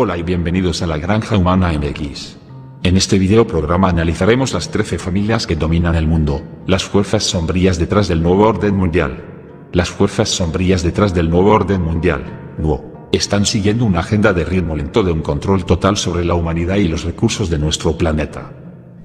Hola y bienvenidos a la Granja Humana MX. En este video programa analizaremos las 13 familias que dominan el mundo, las fuerzas sombrías detrás del nuevo orden mundial. Las fuerzas sombrías detrás del nuevo orden mundial, NUO, están siguiendo una agenda de ritmo lento de un control total sobre la humanidad y los recursos de nuestro planeta.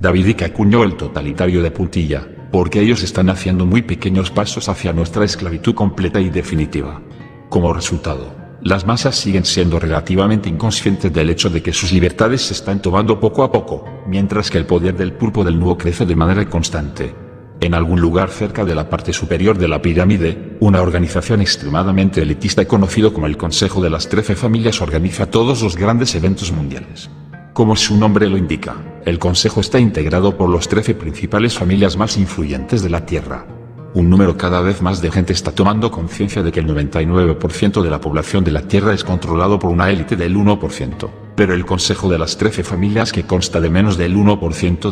David Icke acuñó el totalitario de puntilla, porque ellos están haciendo muy pequeños pasos hacia nuestra esclavitud completa y definitiva. Como resultado, las masas siguen siendo relativamente inconscientes del hecho de que sus libertades se están tomando poco a poco, mientras que el poder del pulpo del nuevo crece de manera constante. En algún lugar cerca de la parte superior de la pirámide, una organización extremadamente elitista conocido como el Consejo de las 13 Familias organiza todos los grandes eventos mundiales. Como su nombre lo indica, el Consejo está integrado por los 13 principales familias más influyentes de la Tierra. Un número cada vez más de gente está tomando conciencia de que el 99% de la población de la Tierra es controlado por una élite del 1%, pero el Consejo de las 13 Familias que consta de menos del 1%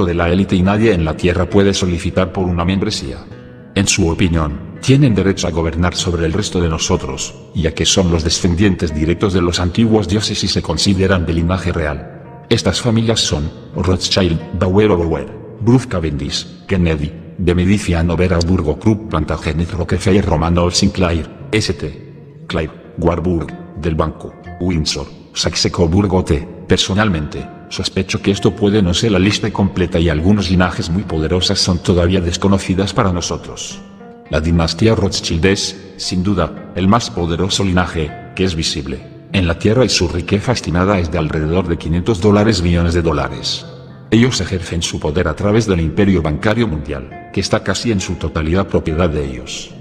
de la élite y nadie en la Tierra puede solicitar por una membresía. En su opinión, tienen derecho a gobernar sobre el resto de nosotros, ya que son los descendientes directos de los antiguos dioses y se consideran de linaje real. Estas familias son Rothschild, Bauer, Bruce Cavendish, Kennedy, de Medici, Hanover, Habsburgo, Krupp, Plantagenet, Rockefeller, Romanov, Sinclair, St. Clair, Warburg, del Banco, Windsor, Saxe-Coburg-Gotha. Personalmente, sospecho que esto puede no ser la lista completa y algunos linajes muy poderosos son todavía desconocidas para nosotros. La dinastía Rothschild es, sin duda, el más poderoso linaje que es visible en la Tierra y su riqueza estimada es de alrededor de $500 millones. Ellos ejercen su poder a través del imperio bancario mundial, que está casi en su totalidad propiedad de ellos.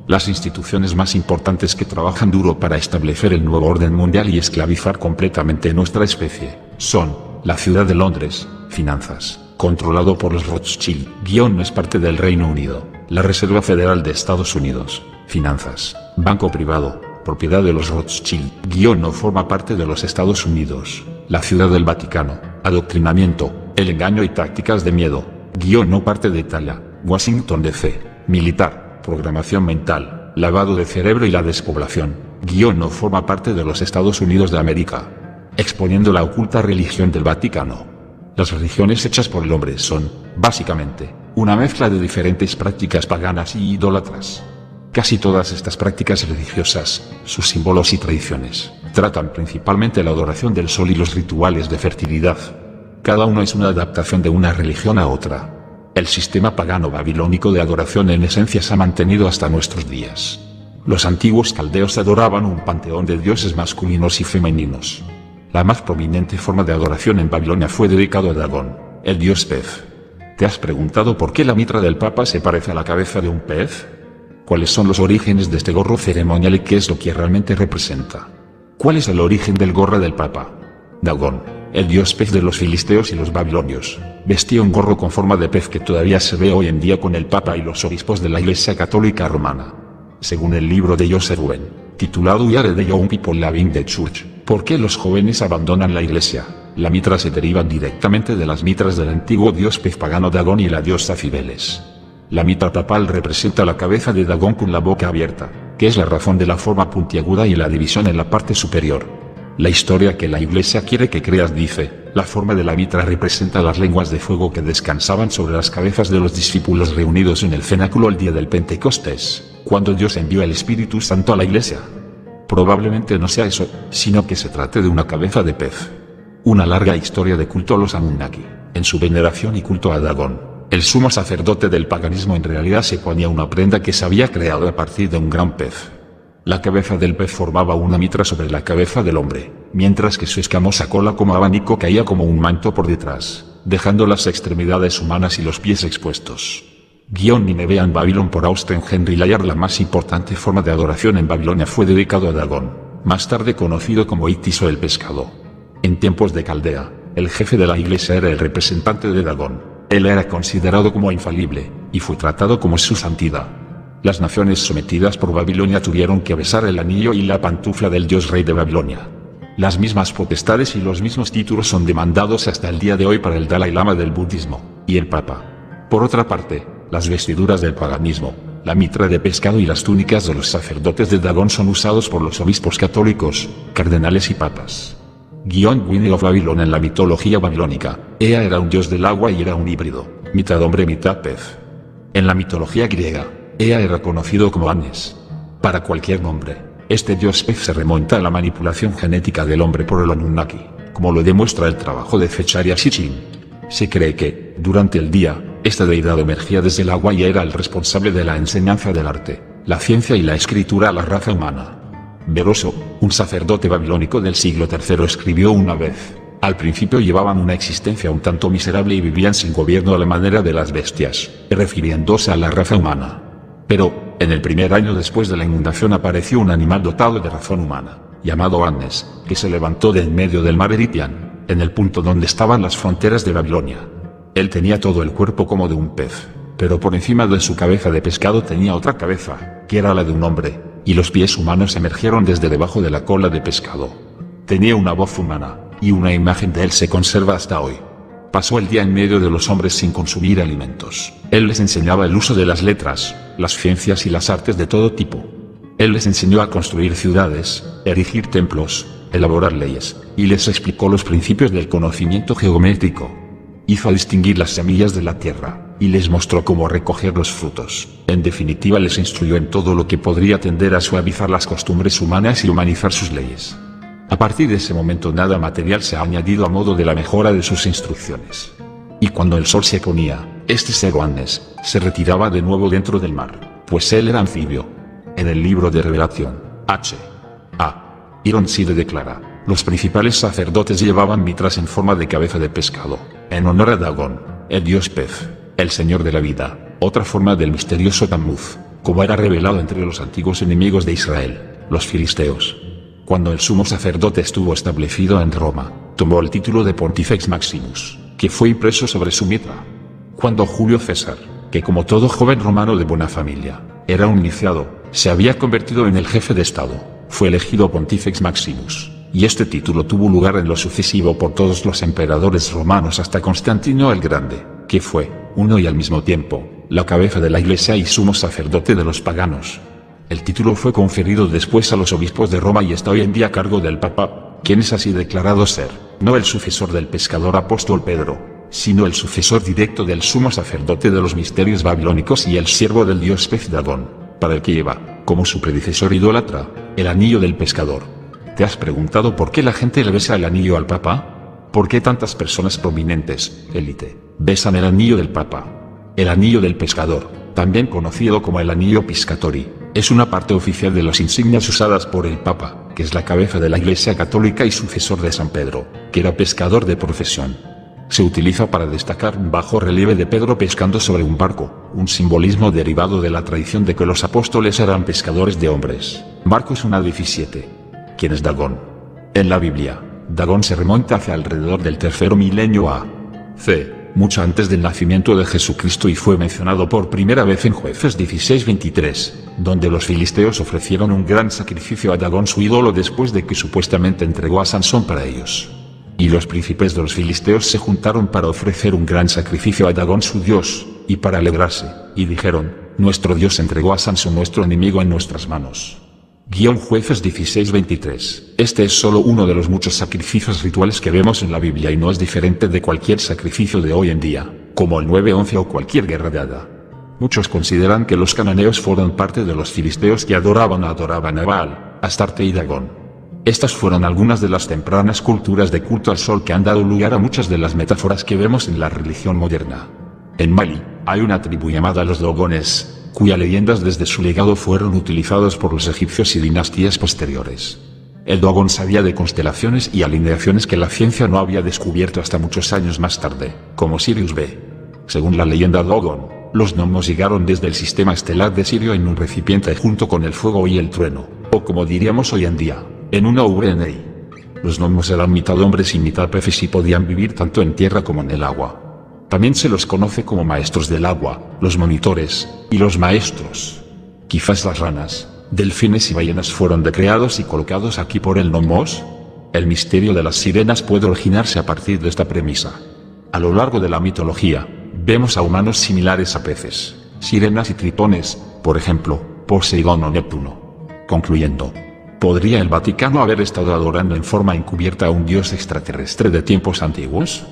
Las instituciones más importantes que trabajan duro para establecer el nuevo orden mundial y esclavizar completamente nuestra especie, son, la Ciudad de Londres, finanzas, controlado por los Rothschild, no es parte del Reino Unido, la Reserva Federal de Estados Unidos, finanzas, banco privado, propiedad de los Rothschild, no forma parte de los Estados Unidos, la Ciudad del Vaticano, adoctrinamiento, el engaño y tácticas de miedo, no parte de Italia, Washington DC, militar, programación mental, lavado de cerebro y la despoblación, no forma parte de los Estados Unidos de América, exponiendo la oculta religión del Vaticano. Las religiones hechas por el hombre son, básicamente, una mezcla de diferentes prácticas paganas y idólatras. Casi todas estas prácticas religiosas, sus símbolos y tradiciones, tratan principalmente la adoración del sol y los rituales de fertilidad. Cada uno es una adaptación de una religión a otra. El sistema pagano babilónico de adoración en esencia se ha mantenido hasta nuestros días. Los antiguos caldeos adoraban un panteón de dioses masculinos y femeninos. La más prominente forma de adoración en Babilonia fue dedicado a Dagón, el dios pez. ¿Te has preguntado por qué la mitra del Papa se parece a la cabeza de un pez? ¿Cuáles son los orígenes de este gorro ceremonial y qué es lo que realmente representa? ¿Cuál es el origen del gorro del Papa? Dagón, el dios pez de los filisteos y los babilonios, vestía un gorro con forma de pez que todavía se ve hoy en día con el Papa y los obispos de la Iglesia Católica Romana. Según el libro de Joseph Owen, titulado Why the Young People Leaving the Church, ¿por qué los jóvenes abandonan la Iglesia? La mitra se deriva directamente de las mitras del antiguo dios pez pagano Dagón y la diosa Cibeles. La mitra papal representa la cabeza de Dagón con la boca abierta, que es la razón de la forma puntiaguda y la división en la parte superior. La historia que la Iglesia quiere que creas dice, la forma de la mitra representa las lenguas de fuego que descansaban sobre las cabezas de los discípulos reunidos en el cenáculo el día del Pentecostés, cuando Dios envió el Espíritu Santo a la Iglesia. Probablemente no sea eso, sino que se trate de una cabeza de pez. Una larga historia de culto a los Anunnaki, en su veneración y culto a Dagón. El sumo sacerdote del paganismo en realidad se ponía una prenda que se había creado a partir de un gran pez. La cabeza del pez formaba una mitra sobre la cabeza del hombre, mientras que su escamosa cola como abanico caía como un manto por detrás, dejando las extremidades humanas y los pies expuestos. Nineveh en Babylon por Austen Henry Layard. La más importante forma de adoración en Babilonia fue dedicado a Dagón, más tarde conocido como Itis o el pescado. En tiempos de Caldea, el jefe de la iglesia era el representante de Dagón. Él era considerado como infalible, y fue tratado como su santidad. Las naciones sometidas por Babilonia tuvieron que besar el anillo y la pantufla del dios rey de Babilonia. Las mismas potestades y los mismos títulos son demandados hasta el día de hoy para el Dalai Lama del budismo, y el Papa. Por otra parte, las vestiduras del paganismo, la mitra de pescado y las túnicas de los sacerdotes de Dagón son usados por los obispos católicos, cardenales y papas. Winnie of Babylon. En la mitología babilónica, Ea era un dios del agua y era un híbrido, mitad hombre mitad pez. En la mitología griega, Ea era conocido como Anes. Para cualquier nombre, este dios pez se remonta a la manipulación genética del hombre por el Anunnaki, como lo demuestra el trabajo de Zecharia Sitchin. Se cree que, durante el día, esta deidad emergía desde el agua y era el responsable de la enseñanza del arte, la ciencia y la escritura a la raza humana. Beroso, un sacerdote babilónico del siglo III, escribió una vez: al principio llevaban una existencia un tanto miserable y vivían sin gobierno a la manera de las bestias, refiriéndose a la raza humana. Pero, en el primer año después de la inundación apareció un animal dotado de razón humana, llamado Annes, que se levantó de en medio del mar Eritian, en el punto donde estaban las fronteras de Babilonia. Él tenía todo el cuerpo como de un pez, pero por encima de su cabeza de pescado tenía otra cabeza, que era la de un hombre, y los pies humanos emergieron desde debajo de la cola de pescado. Tenía una voz humana, y una imagen de él se conserva hasta hoy. Pasó el día en medio de los hombres sin consumir alimentos. Él les enseñaba el uso de las letras, las ciencias y las artes de todo tipo. Él les enseñó a construir ciudades, erigir templos, elaborar leyes, y les explicó los principios del conocimiento geométrico. Hizo distinguir las semillas de la tierra, y les mostró cómo recoger los frutos. En definitiva, les instruyó en todo lo que podría tender a suavizar las costumbres humanas y humanizar sus leyes. A partir de ese momento nada material se ha añadido a modo de la mejora de sus instrucciones. Y cuando el sol se ponía, este ser Annes se retiraba de nuevo dentro del mar, pues él era anfibio. En el libro de Revelación, H.A. Ironside declara: los principales sacerdotes llevaban mitras en forma de cabeza de pescado, en honor a Dagón, el dios pez, el señor de la vida, otra forma del misterioso Tammuz, como era revelado entre los antiguos enemigos de Israel, los filisteos. Cuando el sumo sacerdote estuvo establecido en Roma, tomó el título de Pontifex Maximus, que fue impreso sobre su mitra. Cuando Julio César, que como todo joven romano de buena familia, era un iniciado, se había convertido en el jefe de Estado, fue elegido Pontifex Maximus, y este título tuvo lugar en lo sucesivo por todos los emperadores romanos hasta Constantino el Grande, que fue, uno y al mismo tiempo, la cabeza de la Iglesia y sumo sacerdote de los paganos. El título fue conferido después a los obispos de Roma y está hoy en día a cargo del Papa, quien es así declarado ser, no el sucesor del pescador apóstol Pedro, sino el sucesor directo del sumo sacerdote de los misterios babilónicos y el siervo del dios pez Dagón, para el que lleva, como su predecesor idólatra, el anillo del pescador. ¿Te has preguntado por qué la gente le besa el anillo al Papa? ¿Por qué tantas personas prominentes, élite, besan el anillo del Papa? El anillo del pescador, también conocido como el anillo piscatori, es una parte oficial de las insignias usadas por el Papa, que es la cabeza de la Iglesia Católica y sucesor de San Pedro, que era pescador de profesión. Se utiliza para destacar un bajo relieve de Pedro pescando sobre un barco, un simbolismo derivado de la tradición de que los apóstoles eran pescadores de hombres. Marcos 1:17. ¿Quién es Dagón? En la Biblia, Dagón se remonta hacia alrededor del tercer milenio a.C., mucho antes del nacimiento de Jesucristo, y fue mencionado por primera vez en Jueces 16:23, donde los filisteos ofrecieron un gran sacrificio a Dagón su ídolo después de que supuestamente entregó a Sansón para ellos. Y los príncipes de los filisteos se juntaron para ofrecer un gran sacrificio a Dagón su dios, y para alegrarse, y dijeron: nuestro dios entregó a Sansón nuestro enemigo en nuestras manos. Jueces 16:23. Este es solo uno de los muchos sacrificios rituales que vemos en la Biblia y no es diferente de cualquier sacrificio de hoy en día, como el 9-11 o cualquier guerra de Hada. Muchos consideran que los cananeos fueron parte de los filisteos que adoraban a Baal, Astarte y Dagón. Estas fueron algunas de las tempranas culturas de culto al sol que han dado lugar a muchas de las metáforas que vemos en la religión moderna. En Mali, hay una tribu llamada los Dogones, cuyas leyendas desde su legado fueron utilizados por los egipcios y dinastías posteriores. El Dogon sabía de constelaciones y alineaciones que la ciencia no había descubierto hasta muchos años más tarde, como Sirius B. Según la leyenda Dogon, los gnomos llegaron desde el sistema estelar de Sirio en un recipiente junto con el fuego y el trueno, o como diríamos hoy en día, en una URNI. Los gnomos eran mitad hombres y mitad peces y podían vivir tanto en tierra como en el agua. También se los conoce como maestros del agua, los monitores, y los maestros. Quizás las ranas, delfines y ballenas fueron recreados y colocados aquí por el nomos. El misterio de las sirenas puede originarse a partir de esta premisa. A lo largo de la mitología, vemos a humanos similares a peces, sirenas y tritones, por ejemplo, Poseidón o Neptuno. Concluyendo, ¿podría el Vaticano haber estado adorando en forma encubierta a un dios extraterrestre de tiempos antiguos?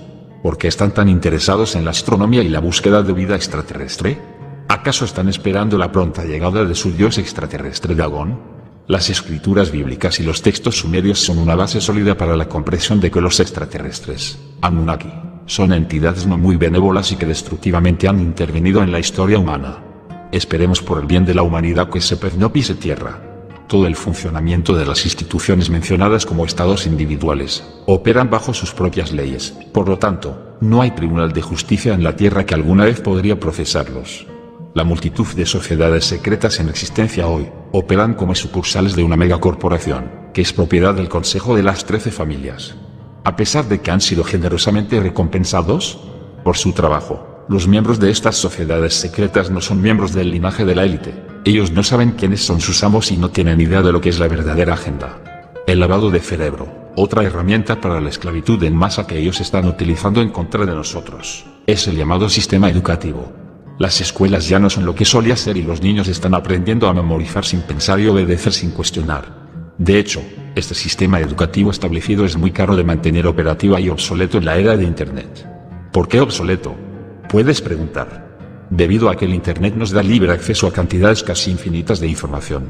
¿Por qué están tan interesados en la astronomía y la búsqueda de vida extraterrestre? ¿Acaso están esperando la pronta llegada de su dios extraterrestre Dagón? Las escrituras bíblicas y los textos sumerios son una base sólida para la comprensión de que los extraterrestres, Anunnaki, son entidades no muy benévolas y que destructivamente han intervenido en la historia humana. Esperemos por el bien de la humanidad que ese pez no pise tierra. Todo el funcionamiento de las instituciones mencionadas como estados individuales operan bajo sus propias leyes, por lo tanto, no hay tribunal de justicia en la tierra que alguna vez podría procesarlos. La multitud de sociedades secretas en existencia hoy operan como sucursales de una megacorporación, que es propiedad del Consejo de las 13 Familias. A pesar de que han sido generosamente recompensados por su trabajo, los miembros de estas sociedades secretas no son miembros del linaje de la élite. Ellos no saben quiénes son sus amos y no tienen idea de lo que es la verdadera agenda. El lavado de cerebro, otra herramienta para la esclavitud en masa que ellos están utilizando en contra de nosotros, es el llamado sistema educativo. Las escuelas ya no son lo que solía ser y los niños están aprendiendo a memorizar sin pensar y obedecer sin cuestionar. De hecho, este sistema educativo establecido es muy caro de mantener operativo y obsoleto en la era de Internet. ¿Por qué obsoleto? Puedes preguntar. Debido a que el Internet nos da libre acceso a cantidades casi infinitas de información.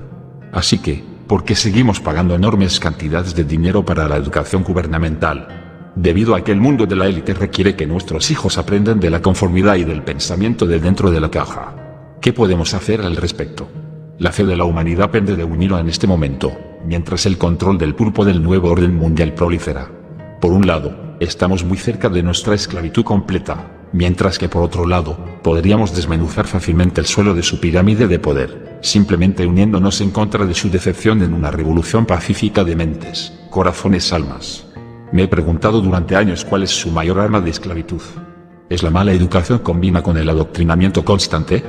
Así que, ¿por qué seguimos pagando enormes cantidades de dinero para la educación gubernamental? Debido a que el mundo de la élite requiere que nuestros hijos aprendan de la conformidad y del pensamiento de dentro de la caja. ¿Qué podemos hacer al respecto? La fe de la humanidad pende de un hilo en este momento, mientras el control del pulpo del nuevo orden mundial prolifera. Por un lado, estamos muy cerca de nuestra esclavitud completa, mientras que por otro lado, podríamos desmenuzar fácilmente el suelo de su pirámide de poder, simplemente uniéndonos en contra de su decepción en una revolución pacífica de mentes, corazones, almas. Me he preguntado durante años cuál es su mayor arma de esclavitud. ¿Es la mala educación combinada con el adoctrinamiento constante?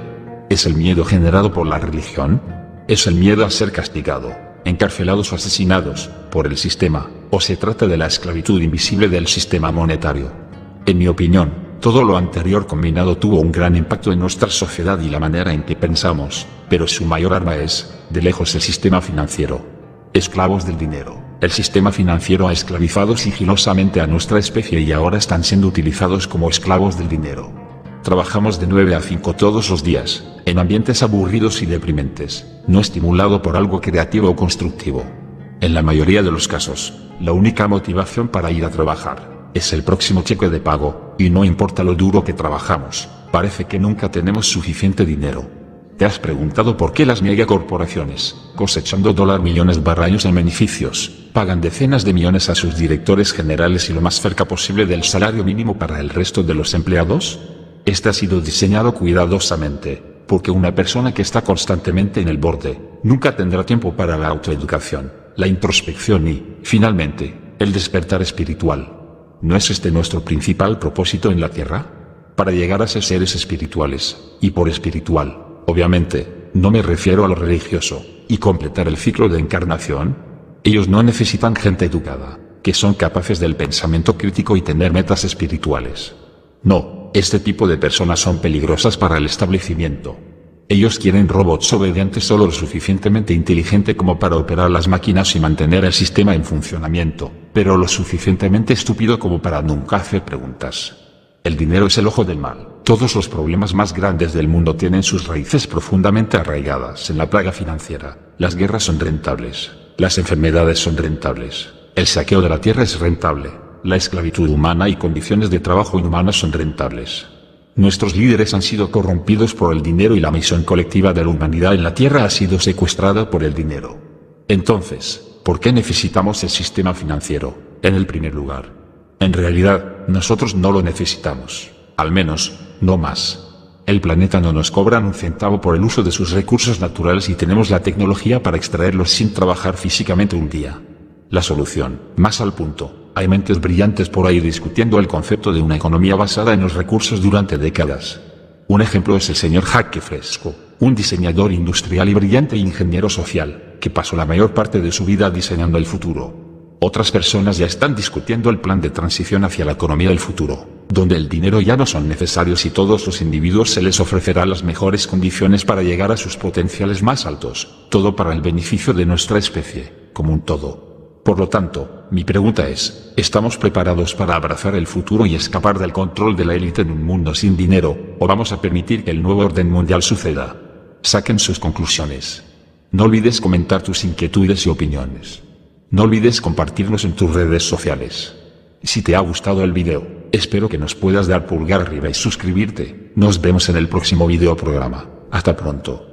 ¿Es el miedo generado por la religión? ¿Es el miedo a ser castigado, encarcelados o asesinados por el sistema? ¿O se trata de la esclavitud invisible del sistema monetario? En mi opinión, todo lo anterior combinado tuvo un gran impacto en nuestra sociedad y la manera en que pensamos, pero su mayor arma es, de lejos, el sistema financiero. Esclavos del dinero. El sistema financiero ha esclavizado sigilosamente a nuestra especie y ahora están siendo utilizados como esclavos del dinero. Trabajamos de 9 a 5 todos los días, en ambientes aburridos y deprimentes, no estimulado por algo creativo o constructivo. En la mayoría de los casos, la única motivación para ir a trabajar es el próximo cheque de pago, y no importa lo duro que trabajamos, parece que nunca tenemos suficiente dinero. ¿Te has preguntado por qué las megacorporaciones, cosechando millones años en beneficios, pagan decenas de millones a sus directores generales y lo más cerca posible del salario mínimo para el resto de los empleados? Este ha sido diseñado cuidadosamente, porque una persona que está constantemente en el borde, nunca tendrá tiempo para la autoeducación, la introspección y, finalmente, el despertar espiritual. ¿No es este nuestro principal propósito en la Tierra? Para llegar a ser seres espirituales, y por espiritual, obviamente, no me refiero a lo religioso, y completar el ciclo de encarnación. Ellos no necesitan gente educada, que son capaces del pensamiento crítico y tener metas espirituales. No, este tipo de personas son peligrosas para el establecimiento. Ellos quieren robots obedientes solo lo suficientemente inteligente como para operar las máquinas y mantener el sistema en funcionamiento, pero lo suficientemente estúpido como para nunca hacer preguntas. El dinero es el ojo del mal. Todos los problemas más grandes del mundo tienen sus raíces profundamente arraigadas en la plaga financiera. Las guerras son rentables. Las enfermedades son rentables. El saqueo de la tierra es rentable. La esclavitud humana y condiciones de trabajo inhumanas son rentables. Nuestros líderes han sido corrompidos por el dinero y la misión colectiva de la humanidad en la tierra ha sido secuestrada por el dinero. Entonces, ¿por qué necesitamos el sistema financiero, en el primer lugar? En realidad, nosotros no lo necesitamos. Al menos, no más. El planeta no nos cobra un centavo por el uso de sus recursos naturales y tenemos la tecnología para extraerlos sin trabajar físicamente un día. La solución, más al punto. Hay mentes brillantes por ahí discutiendo el concepto de una economía basada en los recursos durante décadas. Un ejemplo es el señor Jaque Fresco, un diseñador industrial y brillante ingeniero social, que pasó la mayor parte de su vida diseñando el futuro. Otras personas ya están discutiendo el plan de transición hacia la economía del futuro, donde el dinero ya no son necesarios y todos los individuos se les ofrecerá las mejores condiciones para llegar a sus potenciales más altos, todo para el beneficio de nuestra especie, como un todo. Por lo tanto, mi pregunta es, ¿estamos preparados para abrazar el futuro y escapar del control de la élite en un mundo sin dinero, o vamos a permitir que el nuevo orden mundial suceda? Saquen sus conclusiones. No olvides comentar tus inquietudes y opiniones. No olvides compartirlos en tus redes sociales. Si te ha gustado el video, espero que nos puedas dar pulgar arriba y suscribirte. Nos vemos en el próximo video programa. Hasta pronto.